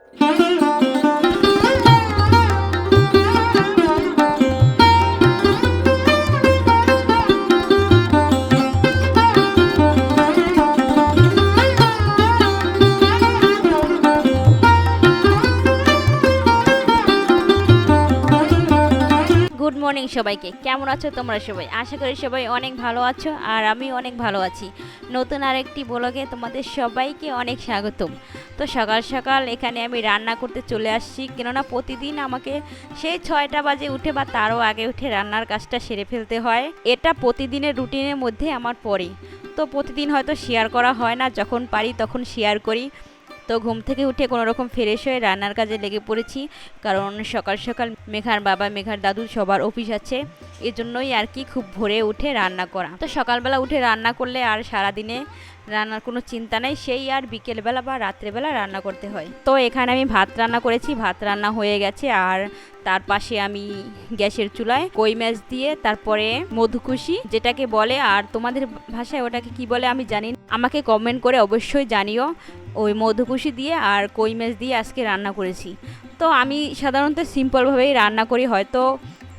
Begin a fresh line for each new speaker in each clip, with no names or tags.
Good morning সবাইকে, কেমন আছো তোমরা সবাই? আশা করি সবাই অনেক ভালো আছো, আর আমি অনেক ভালো আছি। নতুন আরেকটি ব্লগে তোমাদের সবাইকে অনেক স্বাগতম। তো সকাল সকাল এখানে আমি রান্না করতে চলে আসছি, কেননা প্রতিদিন আমাকে সেই 6টা বাজে উঠে বা তারও আগে উঠে রান্নার কাজটা সেরে ফেলতে হয়। এটা প্রতিদিনের রুটিনের মধ্যে আমার পড়ে। তো প্রতিদিন হয়তো শেয়ার করা হয় না, যখন পারি তখন শেয়ার করি। তো ঘুম থেকে উঠে কোনো রকম ফ্রেশ হয়ে রান্নার কাজে লেগে পড়েছি, কারণ সকাল সকাল মেঘার বাবা মেঘার দাদু সবার অফিস আছে, এজন্যই আর কি খুব ভোরে উঠে রান্না করা। তো সকালবেলা উঠে রান্না করলে আর সারাদিনে রান্নার কোনো চিন্তা নেই, সেই আর বিকেলবেলা বা রাত্রেবেলা রান্না করতে হয়। তো এখানে আমি ভাত রান্না করেছি, ভাত রান্না হয়ে গেছে। আর তার পাশে আমি গ্যাসের চুলায় কই মাছ দিয়ে, তারপরে মধুকুশি যেটাকে বলে, আর তোমাদের ভাষায় ওটাকে কি বলে আমি জানি না, আমাকে কমেন্ট করে অবশ্যই জানিও। ওই মধুকুশি দিয়ে আর কই মাছ দিয়ে আজকে রান্না করেছি। তো আমি সাধারণত সিম্পলভাবেই রান্না করি, হয়তো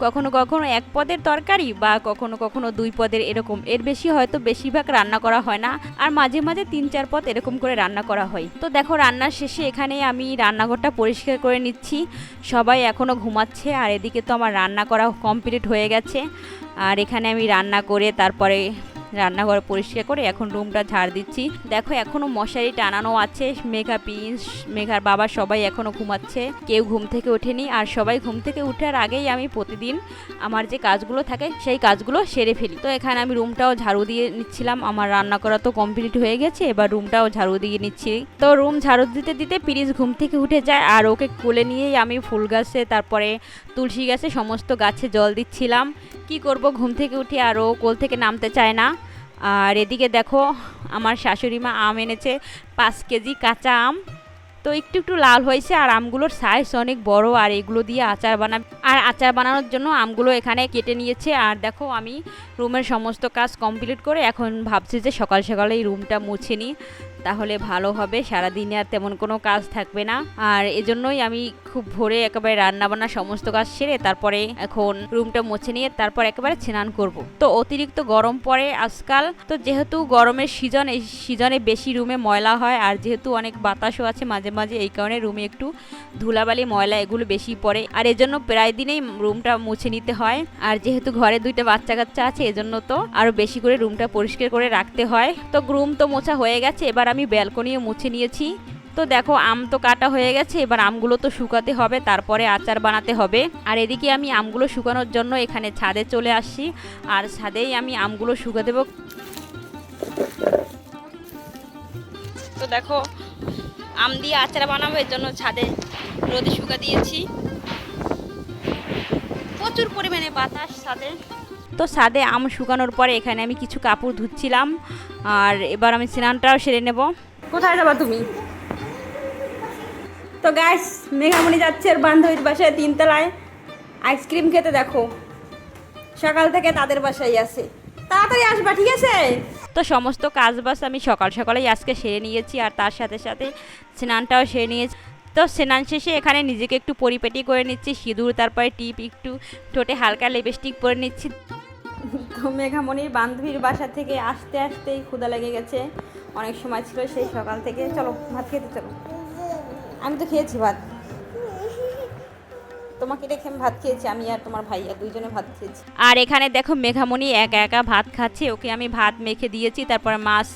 কখনো কখনো এক পদের তরকারি বা কখনো কখনো 2 পদের, এরকম। এর বেশি হয়তো বেশিরভাগ রান্না করা হয় না, আর মাঝে মাঝে 3-4 পদ এরকম করে রান্না করা হয়। তো দেখো, রান্নার শেষে এখানে আমি রান্নাঘরটা পরিষ্কার করে নিচ্ছি। সবাই এখনও ঘুমাচ্ছে, আর এদিকে তো আমার রান্না করা কমপ্লিট হয়ে গেছে। আর এখানে আমি রান্না করে তারপরে রান্নাঘর পরিষ্কার করে এখন রুমটা ঝাড় দিচ্ছি। দেখো, এখনো মশারি টানানো আছে। মেঘা, প্রিন্স, মেঘার বাবা সবাই এখনো ঘুমাচ্ছে, কেউ ঘুম থেকে ওঠেনি। আর সবাই ঘুম থেকে ওঠার আগেই আমি প্রতিদিন আমার যে কাজগুলো থাকে সেই কাজগুলো সেরে ফেলি। তো এখানে আমি রুমটাও ঝাড়ু দিয়ে নিচ্ছিলাম। আমার রান্না করা তো কমপ্লিট হয়ে গেছে, এবার রুমটাও ঝাড়ু দিয়ে নিচ্ছি। তো রুম ঝাড়ু দিতে দিতে প্রিন্স ঘুম থেকে উঠে যায়, আর ওকে কোলে নিয়েই আমি ফুল গাছে, তারপরে তুলসী গাছে, সমস্ত গাছে জল দিচ্ছিলাম। কি করব, ঘুম থেকে উঠে আর ও কোল থেকে নামতে চায় না। আর এদিকে দেখো, আমার শাশুড়ি মা আম এনেছে 5 কেজি কাঁচা আম। তো একটু একটু লাল হয়েছে, আর আমগুলোর সাইজ অনেক বড়, আর এগুলো দিয়ে আচার বানাবে। আর আচার বানানোর জন্য আমগুলো এখানে কেটে নিয়েছে। আর দেখো, আমি রুমের সমস্ত কাজ কমপ্লিট করে এখন ভাবছি যে সকাল সকালে এই রুমটা মুছে নিই, তাহলে ভালো হবে, সারাদিনে আর তেমন কোনো কাজ থাকবে না। আর এজন্যই আমি খুব ভোরে একেবারে রান্নাবান্না সমস্ত কাজ সেরে তারপরে এখন রুমটা মুছে নিয়ে তারপর একেবারে স্নান করব। তো অতিরিক্ত গরম পড়ে আজকাল, তো যেহেতু গরমের সিজন, এই সিজনে বেশি রুমে ময়লা হয়, আর যেহেতু অনেক বাতাসও আছে মাঝে মাঝে, এই কারণে রুমে একটু ধুলাবালি ময়লা এগুলো বেশি পড়ে, আর এজন্য প্রায় দিনেই রুমটা মুছে নিতে হয়। আর যেহেতু ঘরে 2টা বাচ্চা কাচ্চা আছে, এজন্য তো আরো বেশি করে রুমটা পরিষ্কার করে রাখতে হয়। তো রুম তো মোছা হয়ে গেছে, এবার আমি ব্যালকনিও মুছে নিয়েছি। তো দেখো, আম তো কাটা হয়ে গেছে, এবার আমগুলো তো শুকাতে হবে, তারপরে আচার বানাতে হবে। আর এদিকে আমি আমগুলো শুকানোর জন্য এখানে ছাদে চলে আসছি, আর ছাদেই আমি আমগুলো শুকা দেব। তো দেখো, আম দিয়ে আচার বানাবো, এর জন্য ছাদে রোদে শুকা দিয়েছি। প্রচুর পরিমাণে বাতাস ছাদে। তো ছাদে আম শুকানোর পরে এখানে আমি কিছু কাপড় ধুচ্ছিলাম, আর এবার আমি স্নানটাও সেরে নেব। কোথায় যাবা তুমি? তো গাইস, মেঘামণি যাচ্ছে আর বান্ধবীর বাসায় 3 তলায় আইসক্রিম খেতে। দেখো, সকাল থেকে তাদের বাসায় আছে, তাড়াতাড়ি আসবা, ঠিক আছে? তো সমস্ত কাজ বাস আমি সকাল সকালেই আজকে সেরে নিয়েছি, আর তার সাথে সাথে স্নানটাও সেরে নিয়েছি। তো স্নান শেষে এখানে নিজেকে একটু পরিপাটি করে নিচ্ছি, সিঁদুর, তারপরে টিপ, একটু ঠোঁটে হালকা লিপস্টিক পরে নিচ্ছি। তো মেঘামণির বান্ধবীর বাসা থেকে আসতে আসতেই ক্ষুধা লেগে গেছে, অনেক সময় ছিল সেই সকাল থেকে। চলো ভাত খেতে চলো। আমি তো খেয়েছি ভাত, তোমাকে রেখে আমি ভাত খেয়েছি, আমি আর তোমার ভাইয়া 2জনে ভাত খেয়েছি। আর এখানে দেখো, মেঘামণি একা একা ভাত খাচ্ছে, ওকে আমি ভাত মেখে দিয়েছি, তারপর মাছ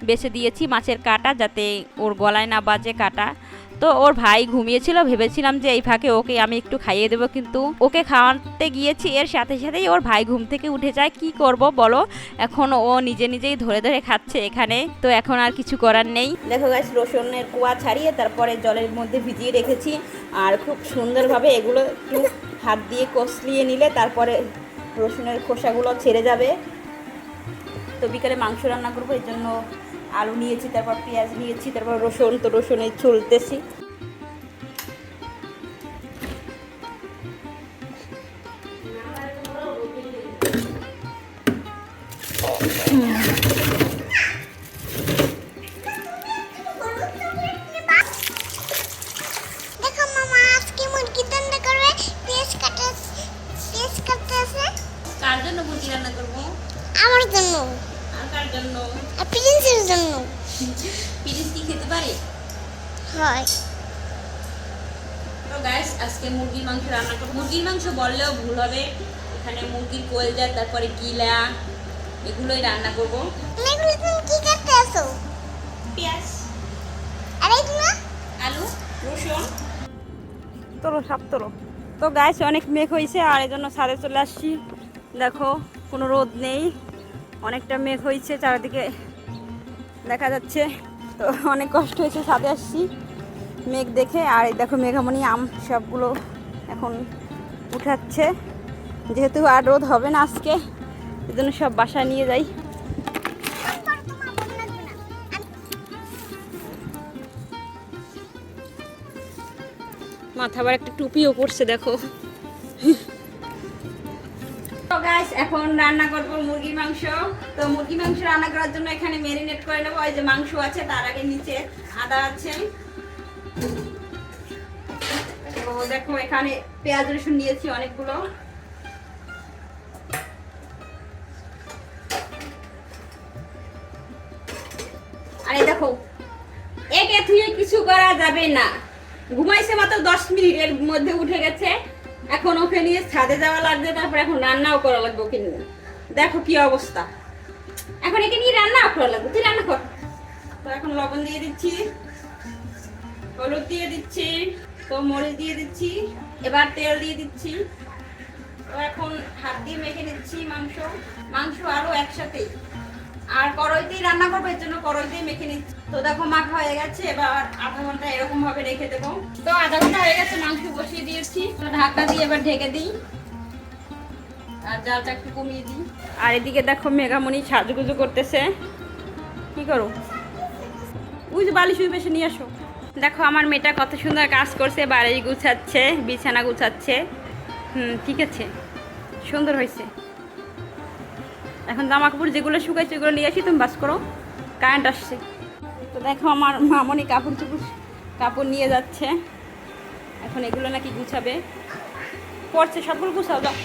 বেছে দিয়েছি, মাছের কাঁটা, যাতে ওর গলায় না বাজে কাঁটা। তো ওর ভাই ঘুমিয়েছিল, ভেবেছিলাম যে এই ফাঁকে ওকে আমি একটু খাইয়ে দেবো, কিন্তু ওকে খাওয়াতে গিয়েছি, এর সাথে সাথেই ওর ভাই ঘুম থেকে উঠে যায়। কি করব বলো, এখন ও নিজে নিজেই ধরে ধরে খাচ্ছে এখানে, তো এখন আর কিছু করার নেই। দেখো গাছ, রসুনের কোয়া ছাড়িয়ে তারপরে জলের মধ্যে ভিজিয়ে রেখেছি, আর খুব সুন্দরভাবে এগুলো একটু হাত দিয়ে কষলিয়ে নিলে তারপরে রসুনের খোসাগুলো ছেড়ে যাবে। তো বিকালে মাংস রান্না করবো, এই জন্য আলু নিয়েছি, তারপর পেঁয়াজ নিয়েছি, তারপর রসুন, তো রসুনে ছুলতেছি।
হয়।
তো গাইস আজকে মুরগির মাংস রান্না করব। মুরগির মাংস বললেও ভুল হবে, এখানে মুরগির কলজা, তারপরে গিলা, এগুলোই রান্না করব।
এগুলো তুমি কি করতে আসো?
পেঁয়াজ,
আর এগুলো?
আলু, রসুন। তোলো সব তোলো। তো গাইস অনেক মেঘ হয়েছে আর এই জন্য ছাদে চলে আসছি। দেখো কোনো রোদ নেই, অনেকটা মেঘ হয়েছে চারিদিকে দেখা যাচ্ছে। তো অনেক কষ্ট হয়েছে, ছাদে আসছি মেঘ দেখে। আর এই দেখো মেঘামণি আম সবগুলো এখন উঠাচ্ছে, যেহেতু আর রোদ হবে না আজকে, এই জন্য সব বাসায় নিয়ে যাই। মাথা আবার একটা টুপিও পড়ছে দেখো। তো গাইস এখন রান্না করব মুরগির মাংস। তো মুরগির মাংস রান্না করার জন্য এখানে ম্যারিনেট করে নেবো। ওই যে মাংস আছে, তার আগে নিচে আদা আছে। তো দেখো এখানে পেঁয়াজ রসুন নিয়েছি অনেকগুলো। আর এই দেখো একে থুয়ে কিছু করা যাবে না। ঘুমাইছে মাত্র 10 মিনিটের মধ্যে উঠে গেছে, এখন ওকে নিয়ে ছাদে যাওয়া লাগবে, তারপর এখন রান্নাও করা লাগবে ওকে নিয়ে। দেখো কি অবস্থা, এখন একে নিয়ে রান্নাও করা লাগবে। তুই রান্না কর। তো এখন লবণ দিয়ে দিচ্ছি, হলুদ দিয়ে দিচ্ছি, তো মরিচ দিয়ে দিচ্ছি, এবার তেল দিয়ে দিচ্ছি। তো এখন হাত দিয়ে মেখে নিচ্ছি মাংস আরো একসাথেই। আর কড়াইতেই রান্না করবো, এর জন্য কড়াইতেই মেখে নিচ্ছি। তো দেখো মাখা হয়ে গেছে, এবার আধা ঘন্টা এরকম ভাবে রেখে দেবো। তো আধা ঘন্টা হয়ে গেছে, মাংস বসিয়ে দিয়েছি। তো ঢাকা দিয়ে এবার ঢেকে দিই আর জালটা একটু কমিয়ে দিই। আর এদিকে দেখো মেঘামণি সাজুগুজু করতেছে। কি করো? ওই যে বালিশ ওই বেশি নিয়ে আসো। দেখো আমার মেয়েটা কত সুন্দর কাজ করছে, বাড়ি গুছাচ্ছে, বিছানা গুছাচ্ছে। ঠিক আছে, সুন্দর হয়েছে। এখন জামা কাপড় যেগুলো শুকাইছে ওগুলো নিয়ে আসি, তুমি বাস করো, কারেন্ট আসছে। তো দেখো আমার মামনি কাপড় নিয়ে যাচ্ছে, এখন এগুলো নাকি গুছাবে, পড়ছে সবগুলো গুছাও যাও।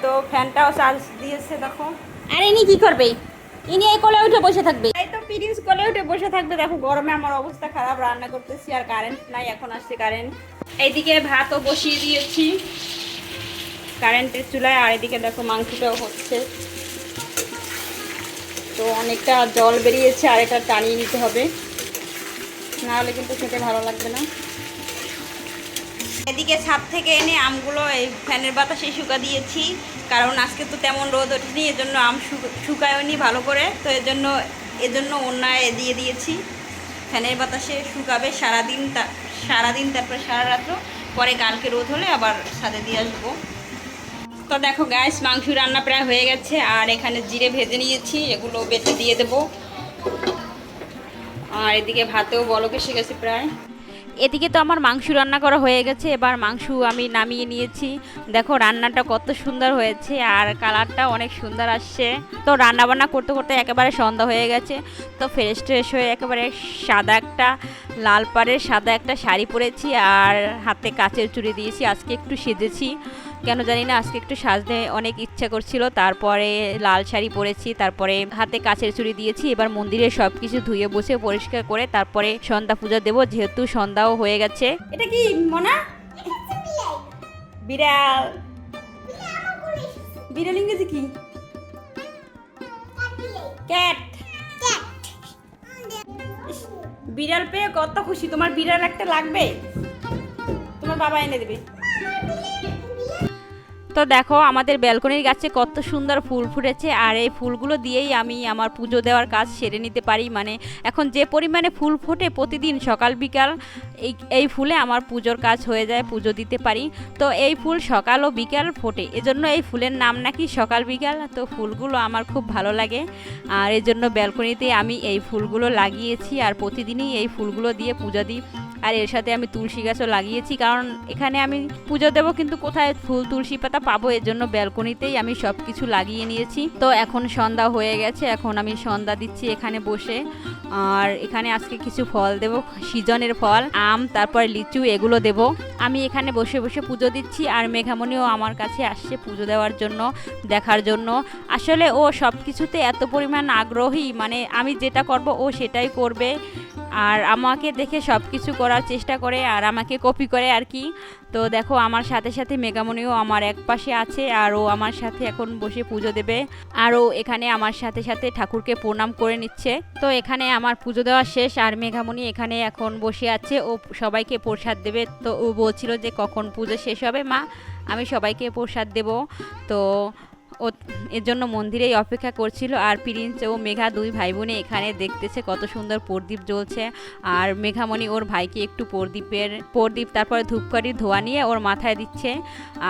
তো ফ্যানটাও চার্জ দিয়েছে দেখো। আর ইনি কি করবে? ইনি এই কোলে উঠে বসে থাকবে। এই তো প্রিন্স কোলে উঠে বসে থাকবে। দেখো গরমে আমার অবস্থা খারাপ, রান্না করতেছি আর কারেন্ট নাই, এখন আসছে কারেন্ট। এইদিকে ভাতও বসিয়ে দিয়েছি কারেন্টের চুলায়, আর এদিকে দেখো মাংসটাও হচ্ছে। তো অনেকটা জল বেরিয়েছে, আর এটা টানিয়ে নিতে হবে, নাহলে কিন্তু খেতে ভালো লাগবে না। এদিকে ছাদ থেকে এনে আমগুলো এই ফ্যানের বাতাসে শুকা দিয়েছি, কারণ আজকে তো তেমন রোদ ওঠেনি, এজন্য আম শুকায়নি ভালো করে। তো এজন্য অন্যায় দিয়ে দিয়েছি, ফ্যানের বাতাসে শুকাবে সারাদিন, তারপরে সারা রাত্র, পরে কালকে রোদ হলে আবার ছাদে দিয়ে আসবো। তো দেখো গাইস মাংস রান্না প্রায় হয়ে গেছে, আর এখানে জিরে ভেজে নিয়েছি, এগুলো বেটে দিয়ে দেবো। আর এদিকে ভাতেও বলক এসে গেছে প্রায়। এদিকে তো আমার মাংস রান্না করা হয়ে গেছে, এবার মাংস আমি নামিয়ে নিয়েছি। দেখো রান্নাটা কত সুন্দর হয়েছে আর কালারটা অনেক সুন্দর আসছে। তো রান্না বান্না করতে করতে একেবারে সন্ধ্যা হয়ে গেছে। তো ফ্রেশ হয়ে একেবারে লাল পাড়ের সাদা একটা শাড়ি পরেছি, আর হাতে কাচের চুড়ি দিয়েছি। আজকে একটু সেজেছি, কেন জানি না, আজকে একটু সাজতে অনেক ইচ্ছা করছিল। তারপরে লাল শাড়ি পরেছি, তারপরে হাতে কাচের চুড়ি দিয়েছি। এবার মন্দিরে সব কিছু ধুয়ে বসে পরিষ্কার করে তারপরে সন্ধ্যা পূজা দেবো, যেহেতু সন্ধ্যাও হয়ে গেছে। এটা কি মনা? বিড়াল। বিড়াল ইংরেজি কি? ক্যাট। বিড়াল পেয়ে কত খুশি। তোমার বিড়াল একটা লাগবে? তোমার বাবা এনে দেবে। তো দেখো আমাদের ব্যালকনির গাছে কত সুন্দর ফুল ফুটেছে, আর এই ফুলগুলো দিয়েই আমি আমার পুজো দেওয়ার কাজ সেরে নিতে পারি। মানে এখন যে পরিমাণে ফুল ফোটে প্রতিদিন সকাল বিকাল, এই ফুলে আমার পুজোর কাজ হয়ে যায়, পুজো দিতে পারি। তো এই ফুল সকাল ও বিকাল ফোটে, এজন্য এই ফুলের নাম নাকি সকাল বিকাল। তো ফুলগুলো আমার খুব ভালো লাগে, আর এজন্য ব্যালকনিতে আমি এই ফুলগুলো লাগিয়েছি, আর প্রতিদিনই এই ফুলগুলো দিয়ে পূজা দিই। আর এর সাথে আমি তুলসী গাছও লাগিয়েছি, কারণ এখানে আমি পুজো দেবো, কিন্তু কোথায় ফুল তুলসী পাতা পাবো, এর জন্য ব্যালকনিতেই আমি সব কিছু লাগিয়ে নিয়েছি। তো এখন সন্ধ্যা হয়ে গেছে, এখন আমি সন্ধ্যা দিচ্ছি এখানে বসে। আর এখানে আজকে কিছু ফল দেবো, সিজনের ফল, আম তারপর লিচু এগুলো দেব। আমি এখানে বসে বসে পুজো দিচ্ছি আর মেঘামণিও আমার কাছে আসছে পুজো দেওয়ার জন্য, দেখার জন্য। আসলে ও সব কিছুতে এত পরিমাণ আগ্রহী, মানে আমি যেটা করব ও সেটাই করবে আর আমাকে দেখে সব কিছু করার চেষ্টা করে আর আমাকে কপি করে আর কি। তো দেখো আমার সাথে সাথে মেঘামণিও আমার এক পাশে আছে আর ও আমার সাথে এখন বসে পুজো দেবে আর ও এখানে আমার সাথে সাথে ঠাকুরকে প্রণাম করে নিচ্ছে। তো এখানে আমার পুজো দেওয়া শেষ আর মেঘামণি এখানে এখন বসে আছে, ও সবাইকে প্রসাদ দেবে। তো ও বলছিল যে কখন পুজো শেষ হবে মা, আমি সবাইকে প্রসাদ দেব। তো ও এর জন্য মন্দিরেই অপেক্ষা করছিল আর প্রিন্স ও মেঘা দুই ভাই বোনে এখানে দেখতেছে কত সুন্দর প্রদীপ জ্বলছে আর মেঘামণি ওর ভাইকে একটু প্রদীপ তারপরে ধূপকাঠির ধোয়া নিয়ে ওর মাথায় দিচ্ছে।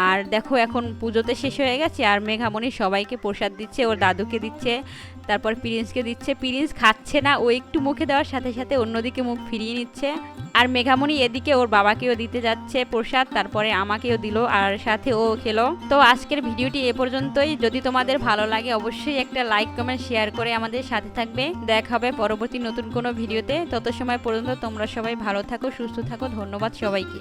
আর দেখো এখন পুজোতে শেষ হয়ে গেছে আর মেঘামণি সবাইকে প্রসাদ দিচ্ছে, ওর দাদুকে দিচ্ছে, তারপর প্রিন্সকে দিচ্ছে। প্রিন্স খাচ্ছে না, ও একটু মুখে দেওয়ার সাথে সাথে অন্যদিকে মুখ ফিরিয়ে নিচ্ছে। আর মেঘামণি এদিকে ওর বাবাকেও দিতে যাচ্ছে প্রসাদ, তারপরে আমাকেও দিল আর সাথে ও খেলো। তো আজকের ভিডিওটি এ পর্যন্তই। যদি তোমাদের ভালো লাগে অবশ্যই একটা লাইক কমেন্ট শেয়ার করে আমাদের সাথে থাকবে। দেখা হবে পরবর্তী নতুন কোনো ভিডিওতে। তত সময় পর্যন্ত তোমরা সবাই ভালো থাকো, সুস্থ থাকো। ধন্যবাদ সবাইকে।